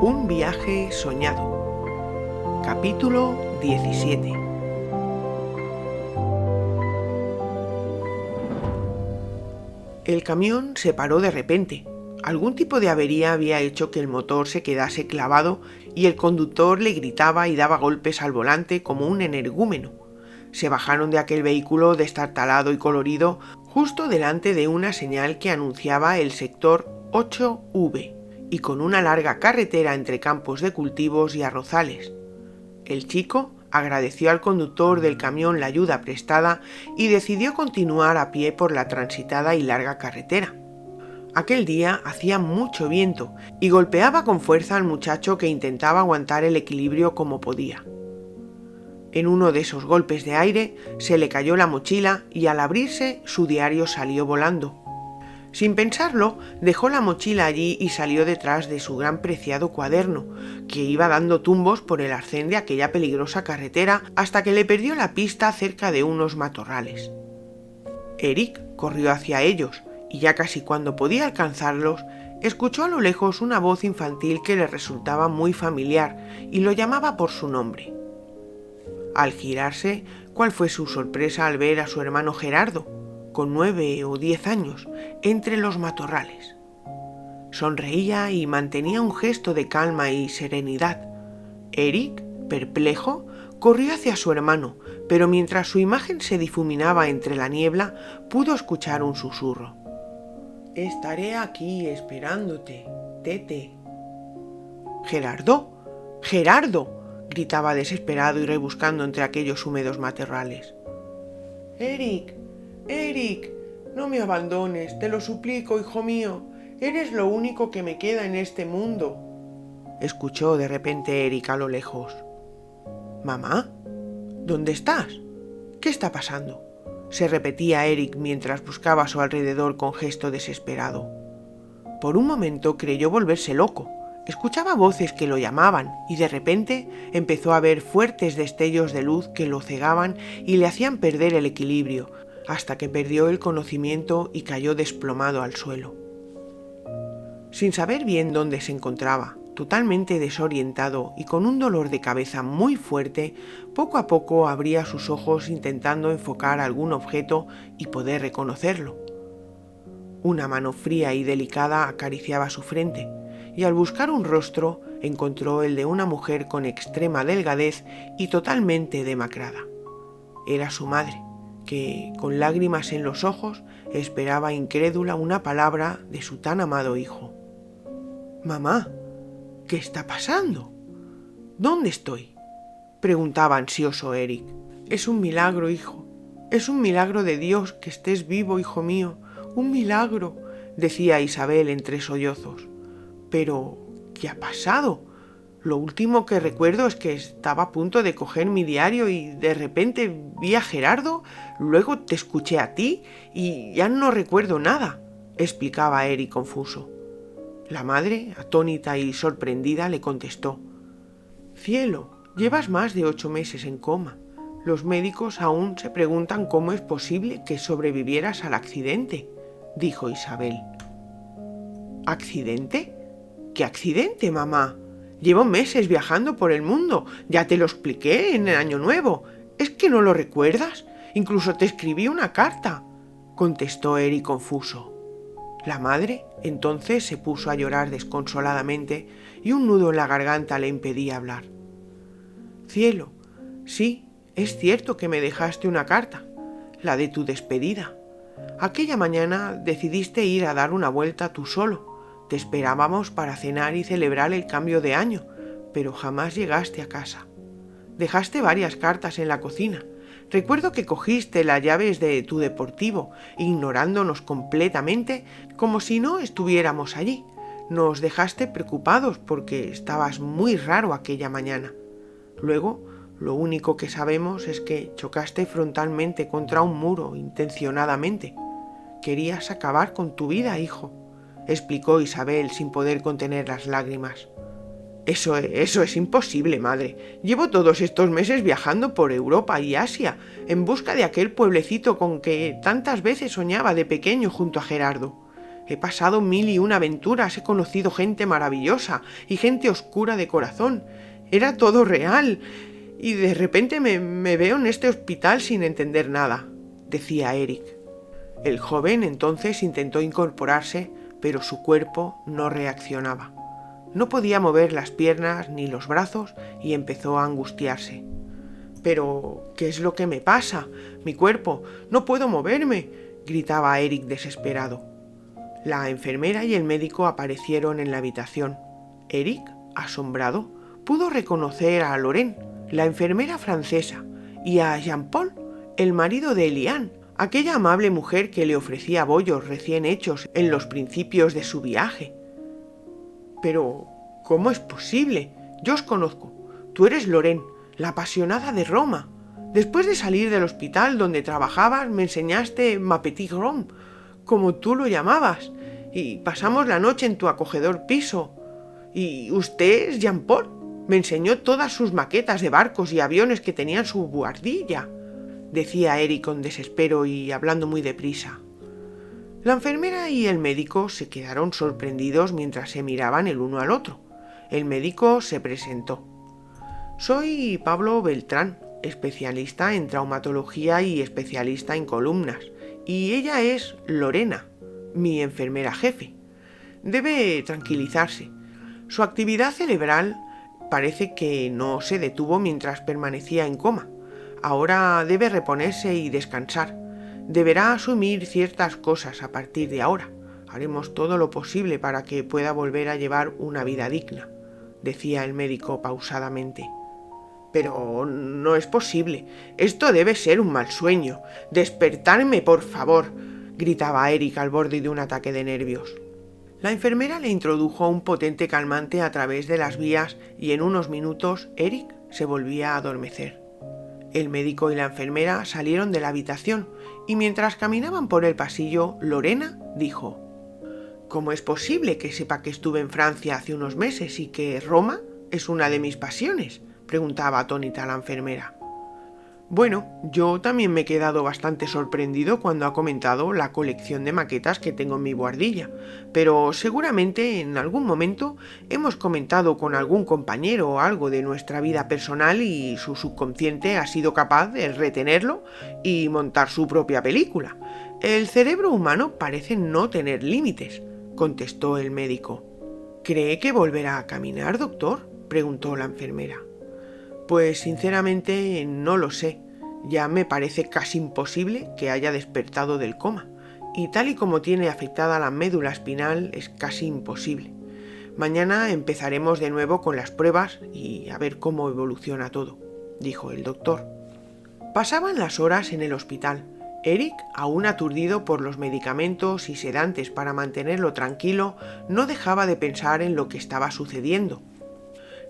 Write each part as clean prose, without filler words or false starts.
Un viaje soñado. Capítulo 17. El camión se paró de repente. Algún tipo de avería había hecho que el motor se quedase clavado y el conductor le gritaba y daba golpes al volante como un energúmeno. Se bajaron de aquel vehículo destartalado y colorido justo delante de una señal que anunciaba el sector 8V y con una larga carretera entre campos de cultivos y arrozales. El chico agradeció al conductor del camión la ayuda prestada y decidió continuar a pie por la transitada y larga carretera. Aquel día hacía mucho viento y golpeaba con fuerza al muchacho que intentaba aguantar el equilibrio como podía. En uno de esos golpes de aire se le cayó la mochila y al abrirse su diario salió volando. Sin pensarlo, dejó la mochila allí y salió detrás de su gran preciado cuaderno, que iba dando tumbos por el arcén de aquella peligrosa carretera hasta que le perdió la pista cerca de unos matorrales. Eric corrió hacia ellos y ya casi cuando podía alcanzarlos, escuchó a lo lejos una voz infantil que le resultaba muy familiar y lo llamaba por su nombre. Al girarse, ¿cuál fue su sorpresa al ver a su hermano Gerardo, con 9 o 10 años, entre los matorrales? Sonreía y mantenía un gesto de calma y serenidad. Eric, perplejo, corrió hacia su hermano, pero mientras su imagen se difuminaba entre la niebla, pudo escuchar un susurro. «Estaré aquí esperándote, Tete». «¡Gerardo! ¡Gerardo!», gritaba desesperado y rebuscando entre aquellos húmedos matorrales. «Eric, Eric, no me abandones, te lo suplico, hijo mío. Eres lo único que me queda en este mundo», escuchó de repente Eric a lo lejos. «¿Mamá? ¿Dónde estás? ¿Qué está pasando?», se repetía Eric mientras buscaba a su alrededor con gesto desesperado. Por un momento creyó volverse loco. Escuchaba voces que lo llamaban y de repente empezó a ver fuertes destellos de luz que lo cegaban y le hacían perder el equilibrio, hasta que perdió el conocimiento y cayó desplomado al suelo. Sin saber bien dónde se encontraba, totalmente desorientado y con un dolor de cabeza muy fuerte, poco a poco abría sus ojos intentando enfocar algún objeto y poder reconocerlo. Una mano fría y delicada acariciaba su frente, y al buscar un rostro encontró el de una mujer con extrema delgadez y totalmente demacrada. Era su madre, que, con lágrimas en los ojos, esperaba incrédula una palabra de su tan amado hijo. «Mamá, ¿qué está pasando? ¿Dónde estoy?», preguntaba ansioso Eric. «Es un milagro, hijo. Es un milagro de Dios que estés vivo, hijo mío. Un milagro», decía Isabel entre sollozos. «Pero, ¿qué ha pasado? Lo último que recuerdo es que estaba a punto de coger mi diario y de repente vi a Gerardo, luego te escuché a ti y ya no recuerdo nada», explicaba Eric confuso. La madre, atónita y sorprendida, le contestó. «Cielo, llevas más de 8 meses en coma. Los médicos aún se preguntan cómo es posible que sobrevivieras al accidente», dijo Isabel. «¿Accidente? ¿Qué accidente, mamá? Llevo meses viajando por el mundo, ya te lo expliqué en el Año Nuevo. ¿Es que no lo recuerdas? Incluso te escribí una carta», contestó Eric confuso. La madre entonces se puso a llorar desconsoladamente y un nudo en la garganta le impedía hablar. «Cielo, sí, es cierto que me dejaste una carta, la de tu despedida. Aquella mañana decidiste ir a dar una vuelta tú solo. Te esperábamos para cenar y celebrar el cambio de año, pero jamás llegaste a casa. Dejaste varias cartas en la cocina. Recuerdo que cogiste las llaves de tu deportivo, ignorándonos completamente, como si no estuviéramos allí. Nos dejaste preocupados porque estabas muy raro aquella mañana. Luego, lo único que sabemos es que chocaste frontalmente contra un muro intencionadamente. Querías acabar con tu vida, hijo», explicó Isabel sin poder contener las lágrimas. Eso es imposible, madre. Llevo todos estos meses viajando por Europa y Asia en busca de aquel pueblecito con que tantas veces soñaba de pequeño junto a Gerardo. He pasado 1001 aventuras, he conocido gente maravillosa y gente oscura de corazón. Era todo real. Y de repente me veo en este hospital sin entender nada, decía Eric. El joven entonces intentó incorporarse, pero su cuerpo no reaccionaba. No podía mover las piernas ni los brazos y empezó a angustiarse. «¿Pero qué es lo que me pasa? Mi cuerpo, no puedo moverme», gritaba Eric desesperado. La enfermera y el médico aparecieron en la habitación. Eric, asombrado, pudo reconocer a Lorraine, la enfermera francesa, y a Jean-Paul, el marido de Eliane, aquella amable mujer que le ofrecía bollos recién hechos en los principios de su viaje. «Pero, ¿cómo es posible? Yo os conozco. Tú eres Lorraine, la apasionada de Roma. Después de salir del hospital donde trabajabas, me enseñaste ma petite Rome, como tú lo llamabas, y pasamos la noche en tu acogedor piso. ¿Y usted es Jean-Paul? Me enseñó todas sus maquetas de barcos y aviones que tenía en su buhardilla», decía Eric con desespero y hablando muy deprisa. La enfermera y el médico se quedaron sorprendidos mientras se miraban el uno al otro. El médico se presentó. «Soy Pablo Beltrán, especialista en traumatología y especialista en columnas, y ella es Lorena, mi enfermera jefe. Debe tranquilizarse. Su actividad cerebral parece que no se detuvo mientras permanecía en coma. Ahora debe reponerse y descansar. Deberá asumir ciertas cosas a partir de ahora. Haremos todo lo posible para que pueda volver a llevar una vida digna», decía el médico pausadamente. «Pero no es posible. Esto debe ser un mal sueño. Despertarme, por favor», gritaba Eric al borde de un ataque de nervios. La enfermera le introdujo un potente calmante a través de las vías y en unos minutos Eric se volvía a adormecer. El médico y la enfermera salieron de la habitación y mientras caminaban por el pasillo, Lorena dijo: «¿Cómo es posible que sepa que estuve en Francia hace unos meses y que Roma es una de mis pasiones?», preguntaba atónita la enfermera. «Bueno, yo también me he quedado bastante sorprendido cuando ha comentado la colección de maquetas que tengo en mi buhardilla, pero seguramente en algún momento hemos comentado con algún compañero algo de nuestra vida personal y su subconsciente ha sido capaz de retenerlo y montar su propia película. El cerebro humano parece no tener límites», contestó el médico. «¿Cree que volverá a caminar, doctor?», preguntó la enfermera. «Pues sinceramente no lo sé. Ya me parece casi imposible que haya despertado del coma, y tal y como tiene afectada la médula espinal es casi imposible. Mañana empezaremos de nuevo con las pruebas y a ver cómo evoluciona todo», dijo el doctor. Pasaban las horas en el hospital. Eric, aún aturdido por los medicamentos y sedantes para mantenerlo tranquilo, no dejaba de pensar en lo que estaba sucediendo.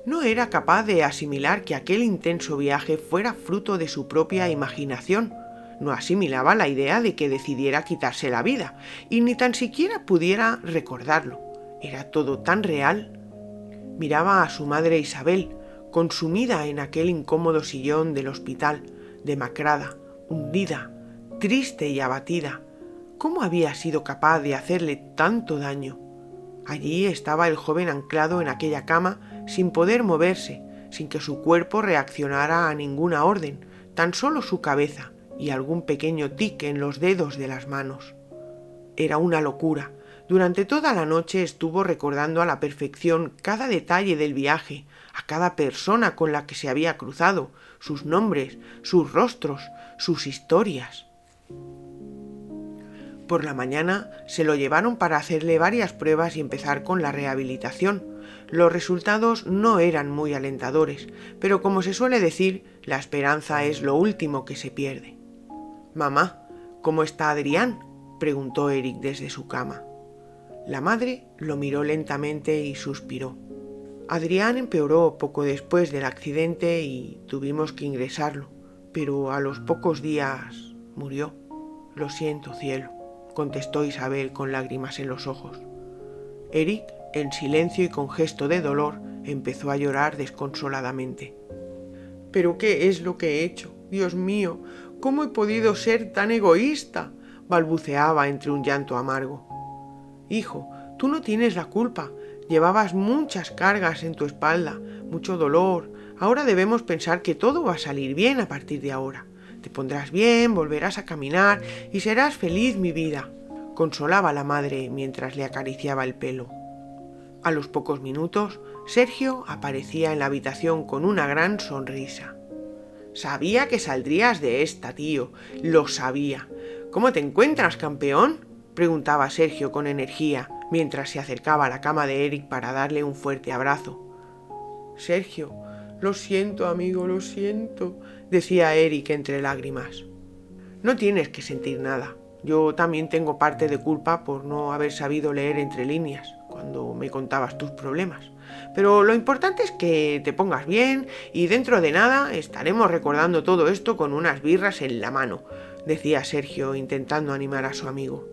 No era capaz de asimilar que aquel intenso viaje fuera fruto de su propia imaginación. No asimilaba la idea de que decidiera quitarse la vida, y ni tan siquiera pudiera recordarlo. Era todo tan real. Miraba a su madre Isabel, consumida en aquel incómodo sillón del hospital, demacrada, hundida, triste y abatida. ¿Cómo había sido capaz de hacerle tanto daño? Allí estaba el joven anclado en aquella cama sin poder moverse, sin que su cuerpo reaccionara a ninguna orden, tan solo su cabeza y algún pequeño tic en los dedos de las manos. Era una locura. Durante toda la noche estuvo recordando a la perfección cada detalle del viaje, a cada persona con la que se había cruzado, sus nombres, sus rostros, sus historias. Por la mañana se lo llevaron para hacerle varias pruebas y empezar con la rehabilitación. Los resultados no eran muy alentadores, pero como se suele decir, la esperanza es lo último que se pierde. «Mamá, ¿cómo está Adrián?», preguntó Eric desde su cama. La madre lo miró lentamente y suspiró. «Adrián empeoró poco después del accidente y tuvimos que ingresarlo, pero a los pocos días murió. Lo siento, cielo», contestó Isabel con lágrimas en los ojos. Eric, en silencio y con gesto de dolor, empezó a llorar desconsoladamente. «¿Pero qué es lo que he hecho? Dios mío, ¿cómo he podido ser tan egoísta?», balbuceaba entre un llanto amargo. Hijo, tú no tienes la culpa. Llevabas muchas cargas en tu espalda, mucho dolor. Ahora debemos pensar que todo va a salir bien a partir de ahora. Te pondrás bien, volverás a caminar y serás feliz, mi vida, consolaba la madre mientras le acariciaba el pelo. A los pocos minutos, Sergio aparecía en la habitación con una gran sonrisa. Sabía que saldrías de esta, tío. Lo sabía. ¿Cómo te encuentras, campeón?, preguntaba Sergio con energía, mientras se acercaba a la cama de Eric para darle un fuerte abrazo. Sergio, lo siento, amigo, lo siento, decía Eric entre lágrimas. No tienes que sentir nada. Yo también tengo parte de culpa por no haber sabido leer entre líneas cuando me contabas tus problemas. Pero lo importante es que te pongas bien y dentro de nada estaremos recordando todo esto con unas birras en la mano, decía Sergio intentando animar a su amigo.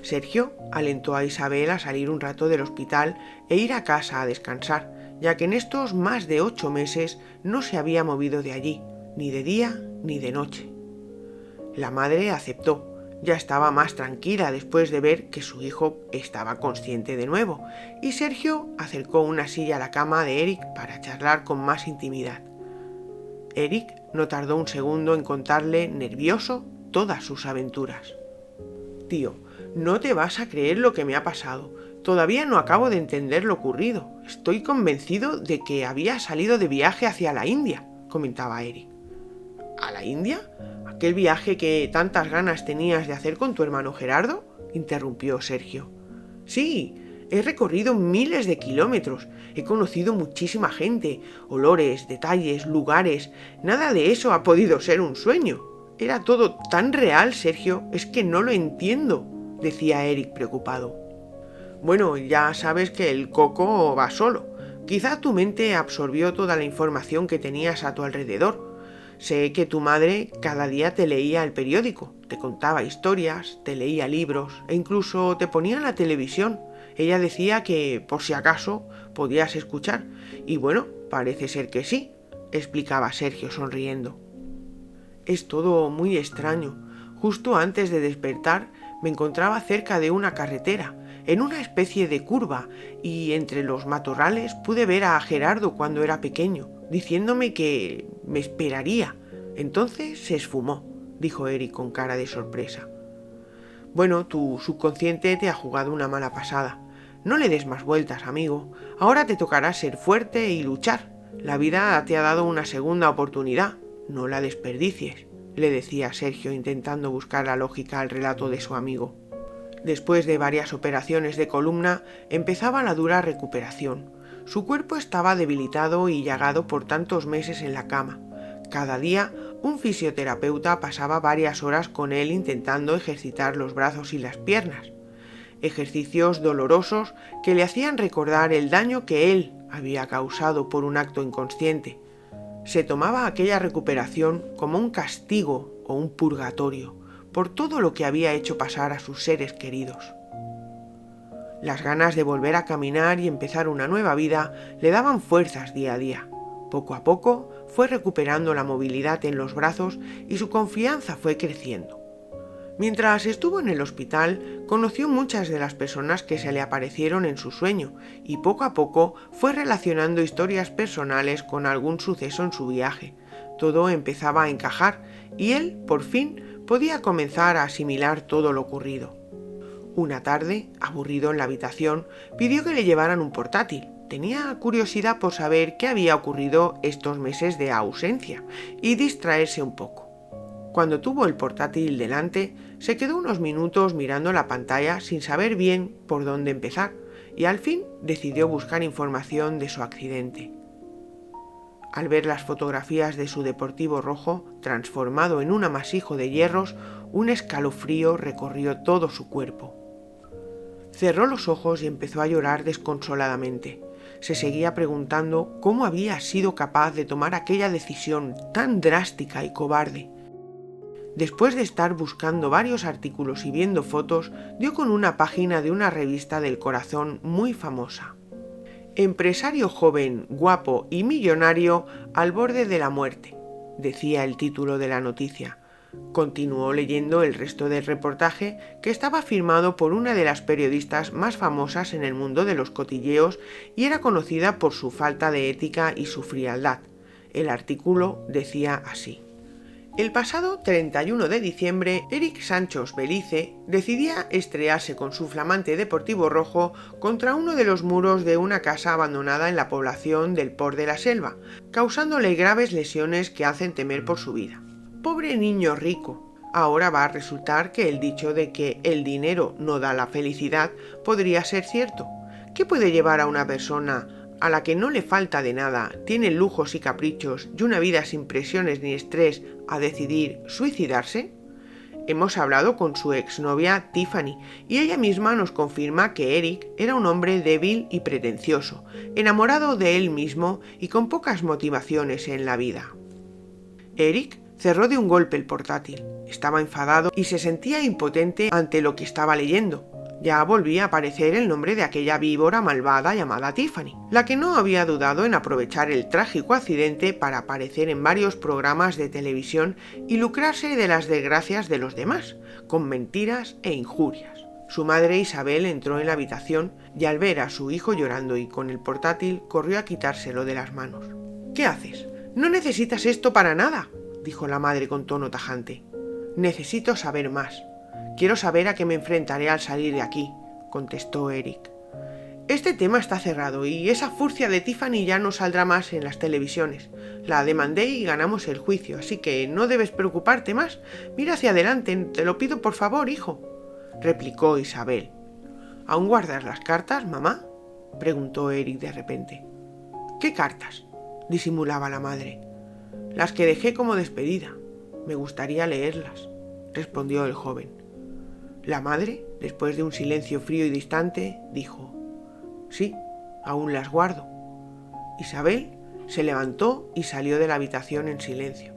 Sergio alentó a Isabel a salir un rato del hospital e ir a casa a descansar, ya que en estos más de 8 meses no se había movido de allí, ni de día ni de noche. La madre aceptó. Ya estaba más tranquila después de ver que su hijo estaba consciente de nuevo, y Sergio acercó una silla a la cama de Eric para charlar con más intimidad. Eric no tardó un segundo en contarle, nervioso, todas sus aventuras. Tío, no te vas a creer lo que me ha pasado. Todavía no acabo de entender lo ocurrido. Estoy convencido de que había salido de viaje hacia la India, comentaba Eric. ¿A la India? ¿Aquel viaje que tantas ganas tenías de hacer con tu hermano Gerardo?, interrumpió Sergio. Sí, he recorrido miles de kilómetros, he conocido muchísima gente, olores, detalles, lugares. Nada de eso ha podido ser un sueño. Era todo tan real, Sergio, es que no lo entiendo, decía Eric preocupado. Bueno, ya sabes que el coco va solo. Quizá tu mente absorbió toda la información que tenías a tu alrededor. Sé que tu madre cada día te leía el periódico, te contaba historias, te leía libros e incluso te ponía la televisión. Ella decía que, por si acaso, podías escuchar. Y bueno, parece ser que sí, explicaba Sergio sonriendo. Es todo muy extraño. Justo antes de despertar me encontraba cerca de una carretera, en una especie de curva, y entre los matorrales pude ver a Gerardo cuando era pequeño, diciéndome que me esperaría. Entonces se esfumó, dijo Eric con cara de sorpresa. Bueno, tu subconsciente te ha jugado una mala pasada. No le des más vueltas, amigo. Ahora te tocará ser fuerte y luchar. La vida te ha dado una segunda oportunidad. No la desperdicies, le decía Sergio intentando buscar la lógica al relato de su amigo. Después de varias operaciones de columna, empezaba la dura recuperación. Su cuerpo estaba debilitado y llagado por tantos meses en la cama. Cada día, un fisioterapeuta pasaba varias horas con él intentando ejercitar los brazos y las piernas. Ejercicios dolorosos que le hacían recordar el daño que él había causado por un acto inconsciente. Se tomaba aquella recuperación como un castigo o un purgatorio por todo lo que había hecho pasar a sus seres queridos. Las ganas de volver a caminar y empezar una nueva vida le daban fuerzas día a día. Poco a poco fue recuperando la movilidad en los brazos y su confianza fue creciendo. Mientras estuvo en el hospital, conoció muchas de las personas que se le aparecieron en su sueño y poco a poco fue relacionando historias personales con algún suceso en su viaje. Todo empezaba a encajar y él, por fin, podía comenzar a asimilar todo lo ocurrido. Una tarde, aburrido en la habitación, pidió que le llevaran un portátil. Tenía curiosidad por saber qué había ocurrido estos meses de ausencia y distraerse un poco. Cuando tuvo el portátil delante, se quedó unos minutos mirando la pantalla sin saber bien por dónde empezar y al fin decidió buscar información de su accidente. Al ver las fotografías de su deportivo rojo, transformado en un amasijo de hierros, un escalofrío recorrió todo su cuerpo. Cerró los ojos y empezó a llorar desconsoladamente. Se seguía preguntando cómo había sido capaz de tomar aquella decisión tan drástica y cobarde. Después de estar buscando varios artículos y viendo fotos, dio con una página de una revista del corazón muy famosa. Empresario joven, guapo y millonario al borde de la muerte, decía el título de la noticia. Continuó leyendo el resto del reportaje, que estaba firmado por una de las periodistas más famosas en el mundo de los cotilleos y era conocida por su falta de ética y su frialdad. El artículo decía así: el pasado 31 de diciembre, Eric Sanchos Belice decidía estrellarse con su flamante Deportivo Rojo contra uno de los muros de una casa abandonada en la población del Port de la Selva, causándole graves lesiones que hacen temer por su vida. Pobre niño rico. Ahora va a resultar que el dicho de que el dinero no da la felicidad podría ser cierto. ¿Qué puede llevar a una persona a la que no le falta de nada, tiene lujos y caprichos y una vida sin presiones ni estrés, a decidir suicidarse? Hemos hablado con su exnovia Tiffany y ella misma nos confirma que Eric era un hombre débil y pretencioso, enamorado de él mismo y con pocas motivaciones en la vida. Eric cerró de un golpe el portátil. Estaba enfadado y se sentía impotente ante lo que estaba leyendo. Ya volvía a aparecer el nombre de aquella víbora malvada llamada Tiffany, la que no había dudado en aprovechar el trágico accidente para aparecer en varios programas de televisión y lucrarse de las desgracias de los demás, con mentiras e injurias. Su madre Isabel entró en la habitación y al ver a su hijo llorando y con el portátil, corrió a quitárselo de las manos. «¿Qué haces? No necesitas esto para nada», dijo la madre con tono tajante. «Necesito saber más. Quiero saber a qué me enfrentaré al salir de aquí», contestó Eric. «Este tema está cerrado y esa furcia de Tiffany ya no saldrá más en las televisiones. La demandé y ganamos el juicio, así que no debes preocuparte más. Mira hacia adelante, te lo pido por favor, hijo», replicó Isabel. «¿Aún guardas las cartas, mamá?», preguntó Eric de repente. «¿Qué cartas?», disimulaba la madre. «Las que dejé como despedida. Me gustaría leerlas», respondió el joven. La madre, después de un silencio frío y distante, dijo: «Sí, aún las guardo». Isabel se levantó y salió de la habitación en silencio.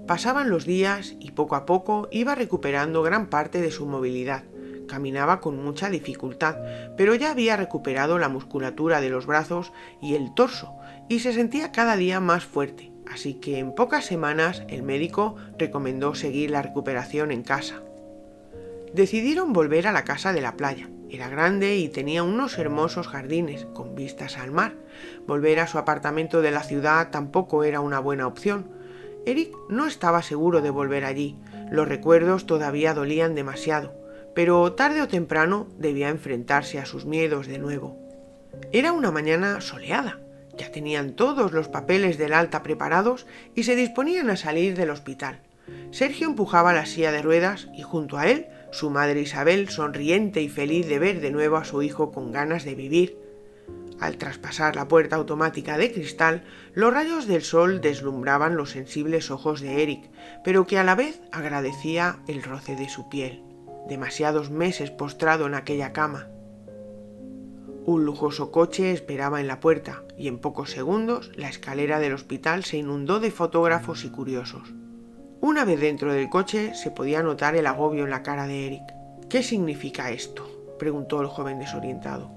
Pasaban los días y poco a poco iba recuperando gran parte de su movilidad. Caminaba con mucha dificultad, pero ya había recuperado la musculatura de los brazos y el torso y se sentía cada día más fuerte. Así que en pocas semanas el médico recomendó seguir la recuperación en casa. Decidieron volver a la casa de la playa. Era grande y tenía unos hermosos jardines con vistas al mar. Volver a su apartamento de la ciudad tampoco era una buena opción. Eric no estaba seguro de volver allí. Los recuerdos todavía dolían demasiado, pero tarde o temprano debía enfrentarse a sus miedos de nuevo. Era una mañana soleada. Ya tenían todos los papeles del alta preparados y se disponían a salir del hospital. Sergio empujaba la silla de ruedas y junto a él su madre Isabel, sonriente y feliz de ver de nuevo a su hijo con ganas de vivir. Al traspasar la puerta automática de cristal, los rayos del sol deslumbraban los sensibles ojos de Eric, pero que a la vez agradecía el roce de su piel. Demasiados meses postrado en aquella cama. Un lujoso coche esperaba en la puerta y en pocos segundos la escalera del hospital se inundó de fotógrafos y curiosos. Una vez dentro del coche se podía notar el agobio en la cara de Eric. «¿Qué significa esto?», preguntó el joven desorientado.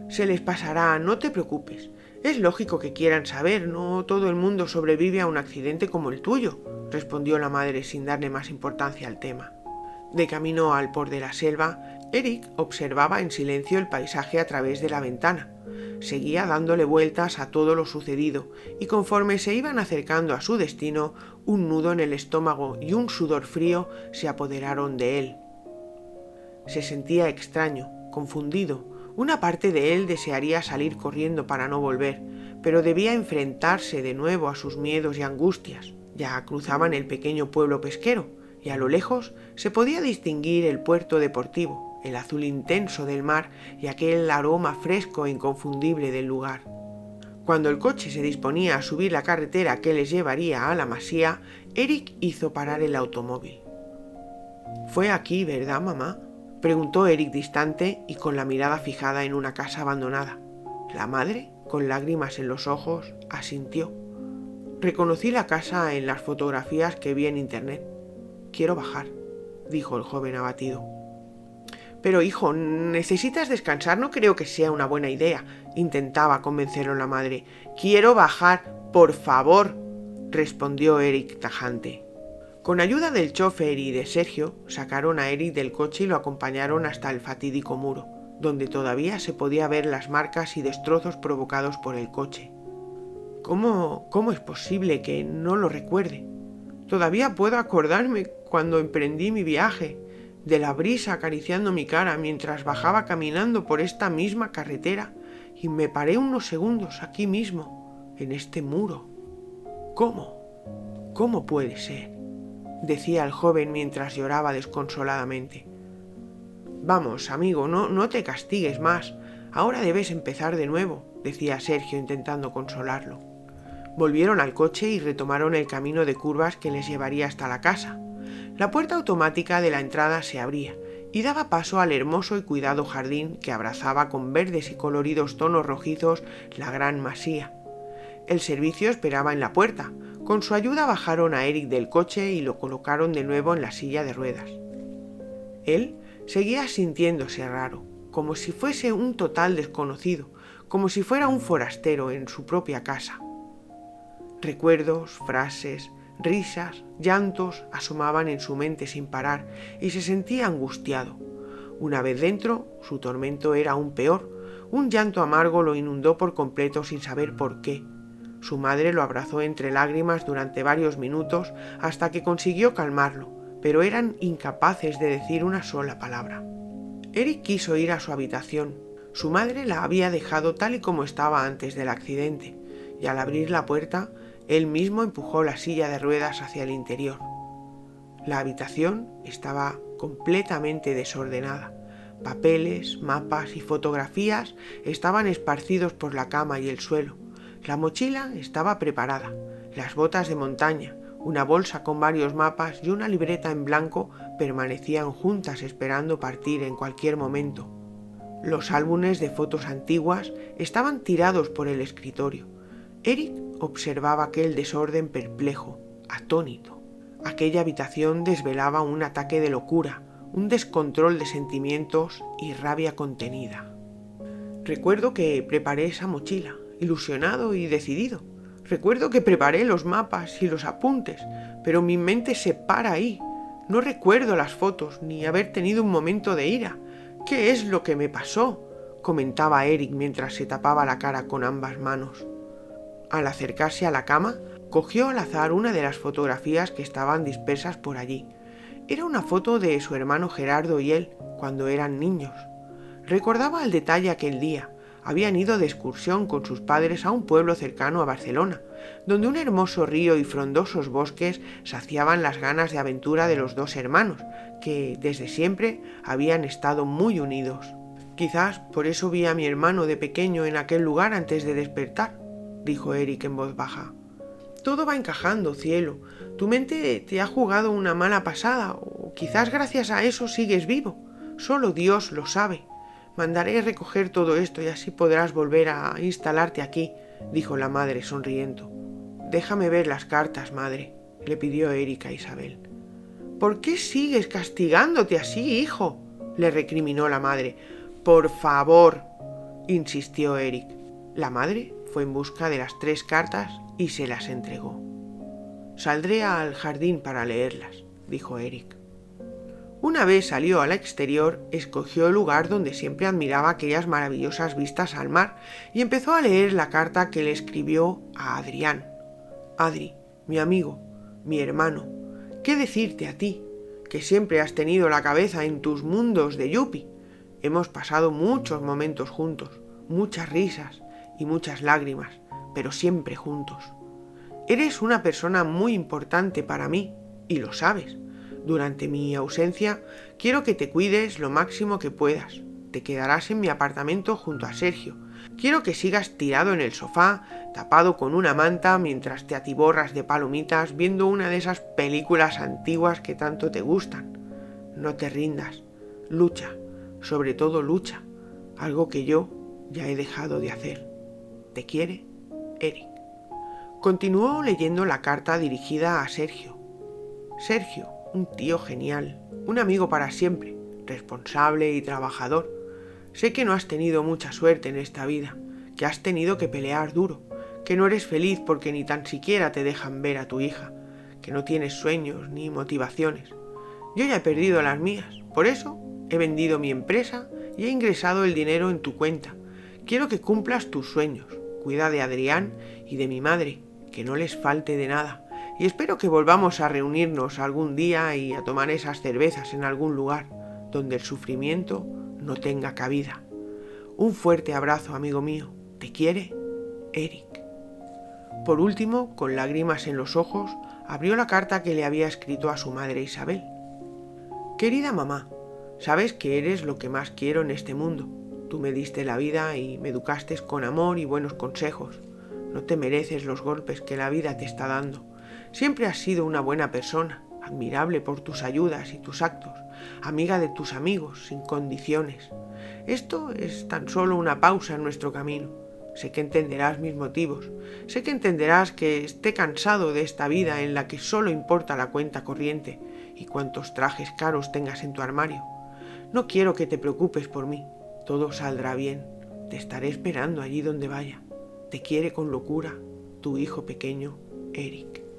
«Se les pasará, no te preocupes. Es lógico que quieran saber, no todo el mundo sobrevive a un accidente como el tuyo», respondió la madre sin darle más importancia al tema. De camino al Port de la Selva, Eric observaba en silencio el paisaje a través de la ventana. Seguía dándole vueltas a todo lo sucedido, y conforme se iban acercando a su destino, un nudo en el estómago y un sudor frío se apoderaron de él. Se sentía extraño, confundido. Una parte de él desearía salir corriendo para no volver, pero debía enfrentarse de nuevo a sus miedos y angustias. Ya cruzaban el pequeño pueblo pesquero, y a lo lejos se podía distinguir el puerto deportivo, el azul intenso del mar y aquel aroma fresco e inconfundible del lugar. Cuando el coche se disponía a subir la carretera que les llevaría a la masía, Eric hizo parar el automóvil. «Fue aquí, ¿verdad, mamá?», preguntó Eric distante y con la mirada fijada en una casa abandonada. La madre, con lágrimas en los ojos, asintió. «Reconocí la casa en las fotografías que vi en internet. Quiero bajar», dijo el joven abatido. «Pero hijo, necesitas descansar, no creo que sea una buena idea», intentaba convencerlo la madre. «Quiero bajar, por favor», respondió Eric tajante. Con ayuda del chofer y de Sergio, sacaron a Eric del coche y lo acompañaron hasta el fatídico muro, donde todavía se podía ver las marcas y destrozos provocados por el coche. ¿Cómo es posible que no lo recuerde? Todavía puedo acordarme cuando emprendí mi viaje, de la brisa acariciando mi cara mientras bajaba caminando por esta misma carretera y me paré unos segundos aquí mismo, en este muro. ¿Cómo puede ser?, decía el joven mientras lloraba desconsoladamente. Vamos, amigo, no te castigues más. Ahora debes empezar de nuevo, decía Sergio intentando consolarlo. Volvieron al coche y retomaron el camino de curvas que les llevaría hasta la casa. La puerta automática de la entrada se abría y daba paso al hermoso y cuidado jardín que abrazaba con verdes y coloridos tonos rojizos la gran masía. El servicio esperaba en la puerta. Con su ayuda bajaron a Eric del coche y lo colocaron de nuevo en la silla de ruedas. Él seguía sintiéndose raro, como si fuese un total desconocido, como si fuera un forastero en su propia casa. Recuerdos, frases, risas, llantos asomaban en su mente sin parar y se sentía angustiado. Una vez dentro, su tormento era aún peor. Un llanto amargo lo inundó por completo sin saber por qué. Su madre lo abrazó entre lágrimas durante varios minutos hasta que consiguió calmarlo, pero eran incapaces de decir una sola palabra. Eric quiso ir a su habitación. Su madre la había dejado tal y como estaba antes del accidente, y al abrir la puerta, él mismo empujó la silla de ruedas hacia el interior. La habitación estaba completamente desordenada. Papeles, mapas y fotografías estaban esparcidos por la cama y el suelo. La mochila estaba preparada, las botas de montaña, una bolsa con varios mapas y una libreta en blanco permanecían juntas esperando partir en cualquier momento. Los álbumes de fotos antiguas estaban tirados por el escritorio. Eric observaba aquel desorden perplejo, atónito. Aquella habitación desvelaba un ataque de locura, un descontrol de sentimientos y rabia contenida. Recuerdo que preparé esa mochila, ilusionado y decidido. Recuerdo que preparé los mapas y los apuntes, pero mi mente se para ahí. No recuerdo las fotos ni haber tenido un momento de ira. ¿Qué es lo que me pasó?, comentaba Eric mientras se tapaba la cara con ambas manos. Al acercarse a la cama, cogió al azar una de las fotografías que estaban dispersas por allí. Era una foto de su hermano Gerardo y él, cuando eran niños. Recordaba al detalle aquel día. Habían ido de excursión con sus padres a un pueblo cercano a Barcelona, donde un hermoso río y frondosos bosques saciaban las ganas de aventura de los dos hermanos, que desde siempre habían estado muy unidos. Quizás por eso vi a mi hermano de pequeño en aquel lugar antes de despertar, dijo Eric en voz baja. Todo va encajando, cielo. Tu mente te ha jugado una mala pasada, o quizás gracias a eso sigues vivo. Solo Dios lo sabe. Mandaré recoger todo esto y así podrás volver a instalarte aquí, dijo la madre sonriendo. Déjame ver las cartas, madre, le pidió Eric a Isabel. ¿Por qué sigues castigándote así, hijo?, le recriminó la madre. Por favor, insistió Eric. La madre fue en busca de las 3 cartas y se las entregó. Saldré al jardín para leerlas, dijo Eric. Una vez salió al exterior, escogió el lugar donde siempre admiraba aquellas maravillosas vistas al mar y empezó a leer la carta que le escribió a Adrián. Adri, mi amigo, mi hermano, ¿qué decirte a ti, que siempre has tenido la cabeza en tus mundos de yuppie? Hemos pasado muchos momentos juntos, muchas risas y muchas lágrimas, pero siempre juntos. Eres una persona muy importante para mí, y lo sabes. Durante mi ausencia, quiero que te cuides lo máximo que puedas. Te quedarás en mi apartamento junto a Sergio. Quiero que sigas tirado en el sofá, tapado con una manta, mientras te atiborras de palomitas viendo una de esas películas antiguas que tanto te gustan. No te rindas. Lucha. Sobre todo lucha. Algo que yo ya he dejado de hacer. Te quiere, Eric. Continuó leyendo la carta dirigida a Sergio. Sergio, un tío genial, un amigo para siempre, responsable y trabajador. Sé que no has tenido mucha suerte en esta vida, que has tenido que pelear duro, que no eres feliz porque ni tan siquiera te dejan ver a tu hija, que no tienes sueños ni motivaciones. Yo ya he perdido las mías, por eso he vendido mi empresa y he ingresado el dinero en tu cuenta. Quiero que cumplas tus sueños. Cuida de Adrián y de mi madre, que no les falte de nada. Y espero que volvamos a reunirnos algún día y a tomar esas cervezas en algún lugar donde el sufrimiento no tenga cabida. Un fuerte abrazo, amigo mío. Te quiere, Eric. Por último, con lágrimas en los ojos, abrió la carta que le había escrito a su madre Isabel. Querida mamá, sabes que eres lo que más quiero en este mundo. Tú me diste la vida y me educaste con amor y buenos consejos. No te mereces los golpes que la vida te está dando. Siempre has sido una buena persona, admirable por tus ayudas y tus actos, amiga de tus amigos, sin condiciones. Esto es tan solo una pausa en nuestro camino. Sé que entenderás mis motivos. Sé que entenderás que esté cansado de esta vida en la que solo importa la cuenta corriente y cuántos trajes caros tengas en tu armario. No quiero que te preocupes por mí. Todo saldrá bien. Te estaré esperando allí donde vaya. Te quiere con locura tu hijo pequeño, Eric.